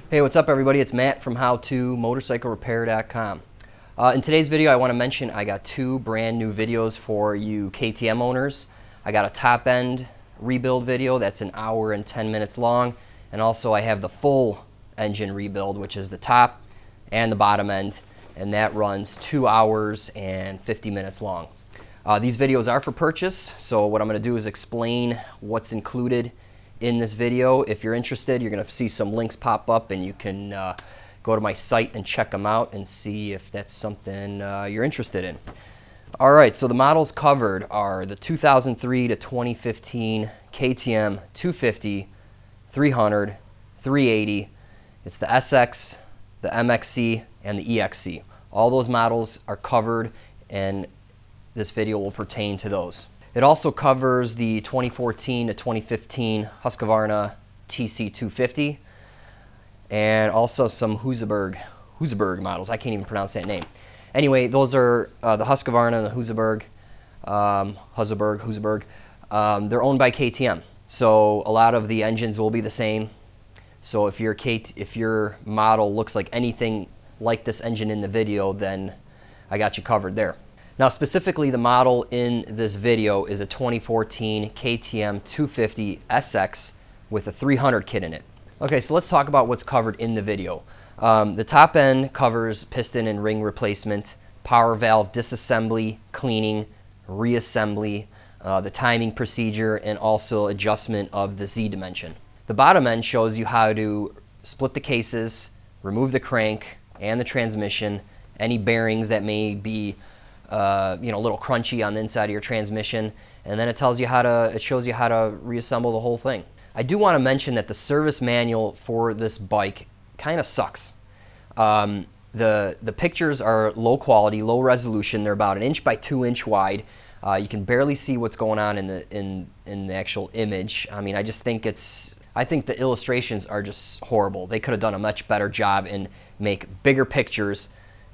Hey, what's up everybody? It's Matt from HowToMotorcycleRepair.com. In today's video, I want to mention I got two brand new videos for you KTM owners. I got a top end rebuild video that's an hour and 10 minutes long, and also I have the full engine rebuild, which is the top and the bottom end, and that runs 2 hours and 50 minutes long. These videos are for purchase, so what I'm going to do is explain what's included in this video. If you're interested, you're going to see some links pop up, and you can go to my site and check them out and see if that's something you're interested in. All right, so the models covered are the 2003 to 2015 KTM 250, 300, 380. It's the SX, the MXC, and the EXC. All those models are covered, and this video will pertain to those. It also covers the 2014 to 2015 HUSQVARNA TC250 and also some Husaberg models. I can't even pronounce that name. Anyway, those are the HUSQVARNA and the Husaberg. They're owned by KTM, so a lot of the engines will be the same. So if your model looks like anything like this engine in the video, then I got you covered there. Now, specifically, the model in this video is a 2014 KTM 250 SX with a 300 kit in it. Okay, so let's talk about what's covered in the video. The top end covers piston and ring replacement, power valve disassembly, cleaning, reassembly, the timing procedure, and also adjustment of the Z dimension. The bottom end shows you how to split the cases, remove the crank and the transmission, any bearings that may be a little crunchy on the inside of your transmission, and then it shows you how to reassemble the whole thing. I do want to mention that the service manual for this bike kind of sucks. The pictures are low quality, low resolution. They're about 1 inch by 2 inch wide. You can barely see what's going on in the actual image. I mean, I think the illustrations are just horrible. They could have done a much better job and make bigger pictures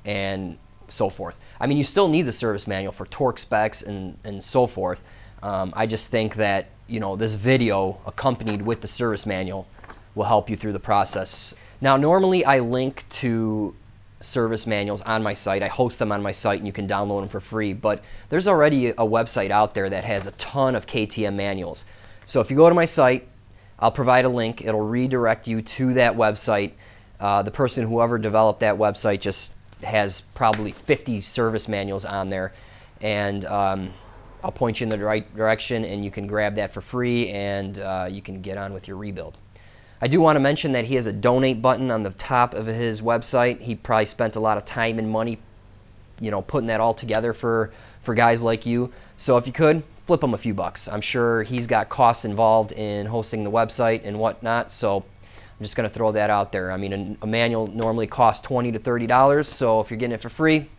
and so forth. I mean, you still need the service manual for torque specs and so forth. I just think that, this video accompanied with the service manual will help you through the process. Now, normally I link to service manuals on my site. I host them on my site and you can download them for free, but there's already a website out there that has a ton of KTM manuals. So if you go to my site, I'll provide a link. It'll redirect you to that website. Whoever developed that website just has probably 50 service manuals on there, and I'll point you in the right direction, and you can grab that for free, and you can get on with your rebuild. I do want to mention that he has a donate button on the top of his website. He probably spent a lot of time and money, putting that all together for guys like you. So if you could, flip him a few bucks. I'm sure he's got costs involved in hosting the website and whatnot, so I'm just going to throw that out there. I mean, a manual normally costs $20 to $30, so if you're getting it for free,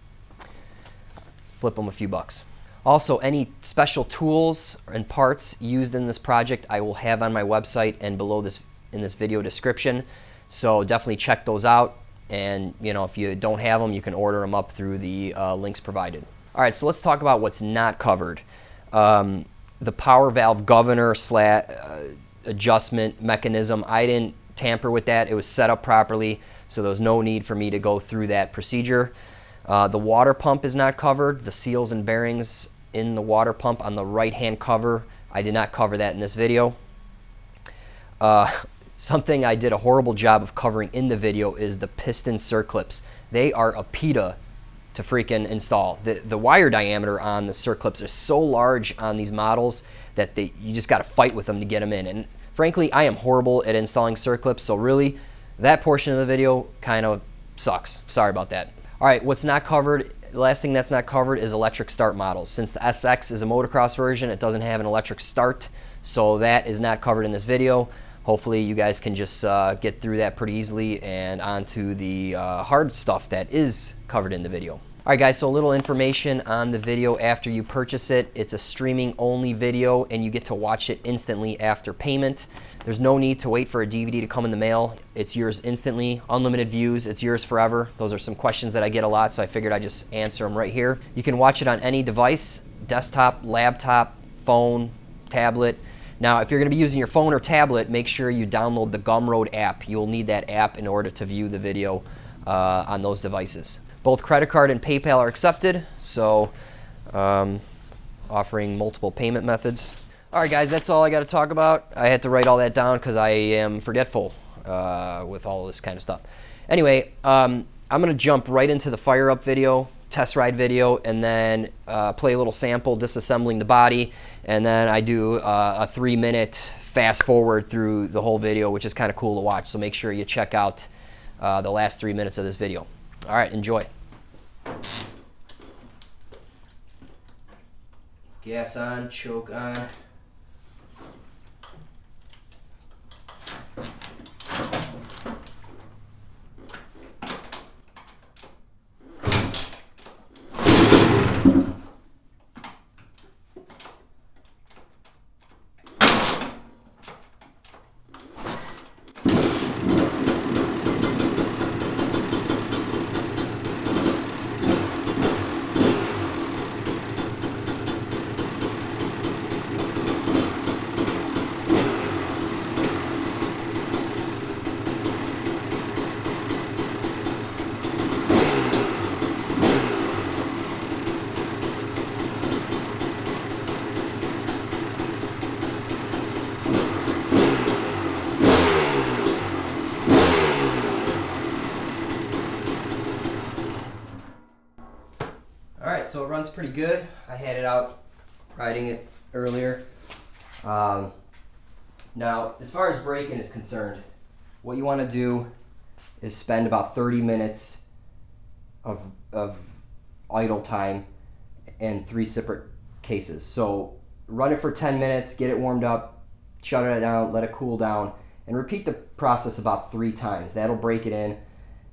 flip them a few bucks. Also, any special tools and parts used in this project I will have on my website and below this in this video description, so definitely check those out, and if you don't have them, you can order them up through the links provided. All right, so let's talk about what's not covered. The power valve governor adjustment mechanism, I didn't tamper with that. It was set up properly, so there was no need for me to go through that procedure. The water pump is not covered. The seals and bearings in the water pump on the right hand cover, I did not cover that in this video. Something I did a horrible job of covering in the video is the piston circlips. They are a PETA to freaking install. The wire diameter on the circlips is so large on these models that you just got to fight with them to get them in. And frankly, I am horrible at installing circlips, so really, that portion of the video kind of sucks. Sorry about that. All right, what's not covered, the last thing that's not covered is electric start models. Since the SX is a motocross version, it doesn't have an electric start, so that is not covered in this video. Hopefully, you guys can just get through that pretty easily and onto the hard stuff that is covered in the video. All right, guys, so a little information on the video after you purchase it. It's a streaming only video, and you get to watch it instantly after payment. There's no need to wait for a DVD to come in the mail. It's yours instantly, unlimited views, it's yours forever. Those are some questions that I get a lot, so I figured I'd just answer them right here. You can watch it on any device, desktop, laptop, phone, tablet. Now, if you're going to be using your phone or tablet, make sure you download the Gumroad app. You will need that app in order to view the video on those devices. Both credit card and PayPal are accepted, so offering multiple payment methods. All right, guys, that's all I got to talk about. I had to write all that down because I am forgetful with all this kind of stuff. Anyway, I'm going to jump right into the fire up video, test ride video, and then play a little sample disassembling the body, and then I do a 3-minute fast forward through the whole video, which is kind of cool to watch. So make sure you check out the last 3 minutes of this video. All right, enjoy. Gas on, choke on. Alright, so it runs pretty good. I had it out riding it earlier. Now, as far as braking is concerned, what you want to do is spend about 30 minutes of idle time in 3 separate cases. So run it for 10 minutes, get it warmed up, shut it down, let it cool down, and repeat the process about 3 times. That'll break it in.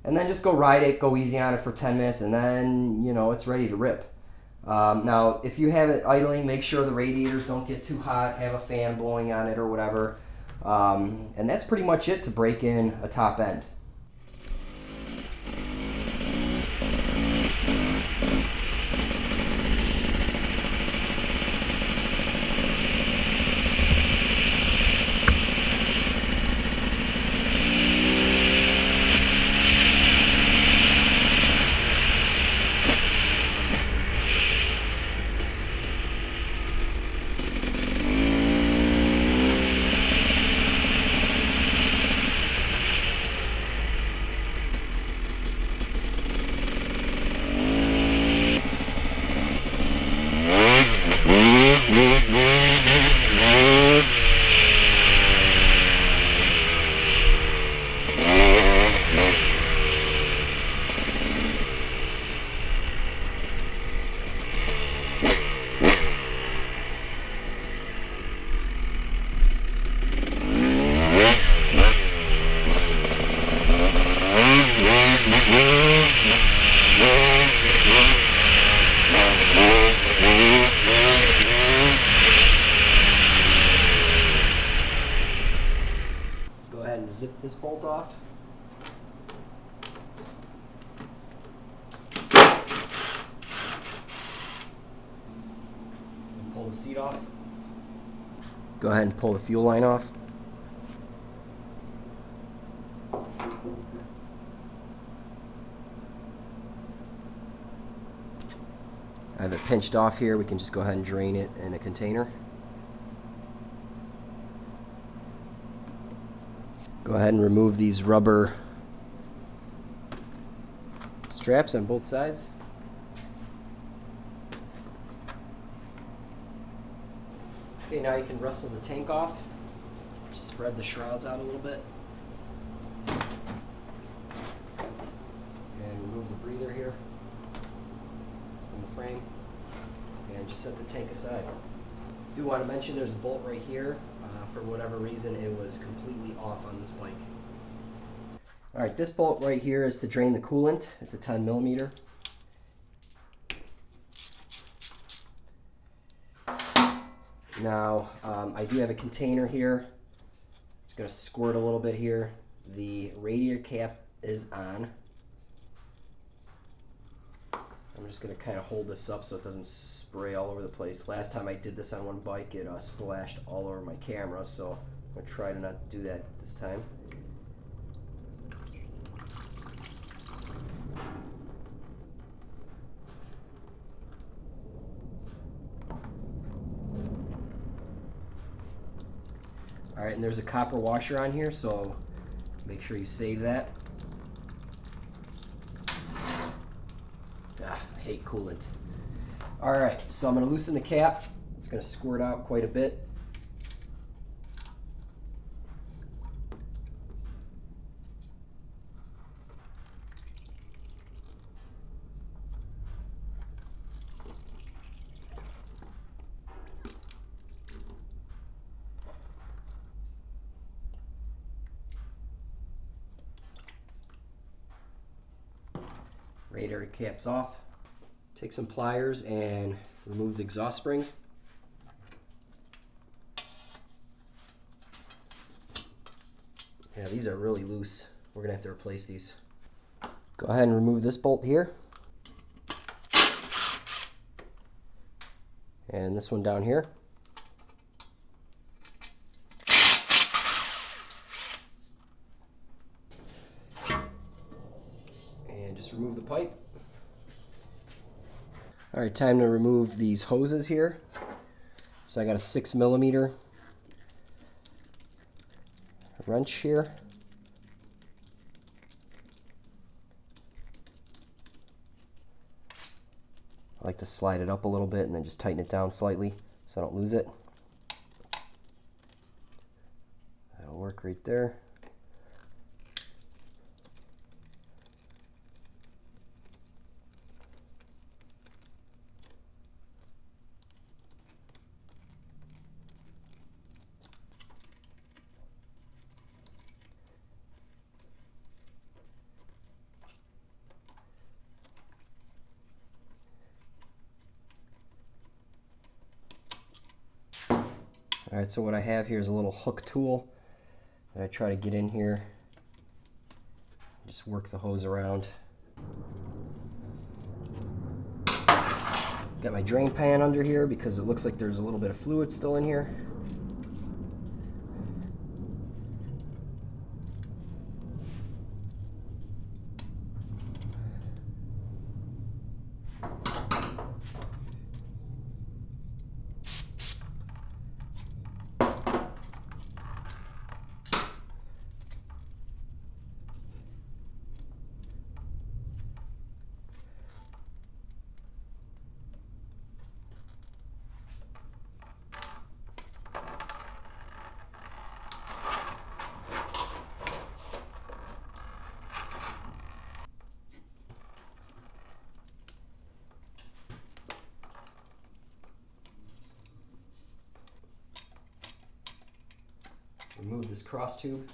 And then just go ride it, go easy on it for 10 minutes, and then, you know, it's ready to rip. Now, if you have it idling, make sure the radiators don't get too hot, have a fan blowing on it or whatever. And that's pretty much it to break in a top end. Go ahead and zip this bolt off. And pull the seat off. Go ahead and pull the fuel line off. I have it pinched off here. We can just go ahead and drain it in a container. Go ahead and remove these rubber straps on both sides. Okay, now you can wrestle the tank off. Just spread the shrouds out a little bit. And remove the breather here from the frame. And just set the tank aside. I do want to mention there's a bolt right here. For whatever reason, it was completely off on this bike. Alright, this bolt right here is to drain the coolant. It's a 10 millimeter. Now, I do have a container here. It's going to squirt a little bit here. The radiator cap is on. I'm just going to kind of hold this up so it doesn't spray all over the place. Last time I did this on one bike, it splashed all over my camera, so I'm going to try to not do that this time. Alright, and there's a copper washer on here, so make sure you save that. I hate coolant. Alright, so I'm going to loosen the cap. It's going to squirt out quite a bit. Radiator cap's off. Take some pliers and remove the exhaust springs. Yeah, these are really loose. We're gonna have to replace these. Go ahead and remove this bolt here. And this one down here. And just remove the pipe. All right, time to remove these hoses here. So I got a 6mm wrench here. I like to slide it up a little bit and then just tighten it down slightly so I don't lose it. That'll work right there. Alright, so what I have here is a little hook tool that I try to get in here. Just work the hose around. Got my drain pan under here because it looks like there's a little bit of fluid still in here. Remove this cross tube.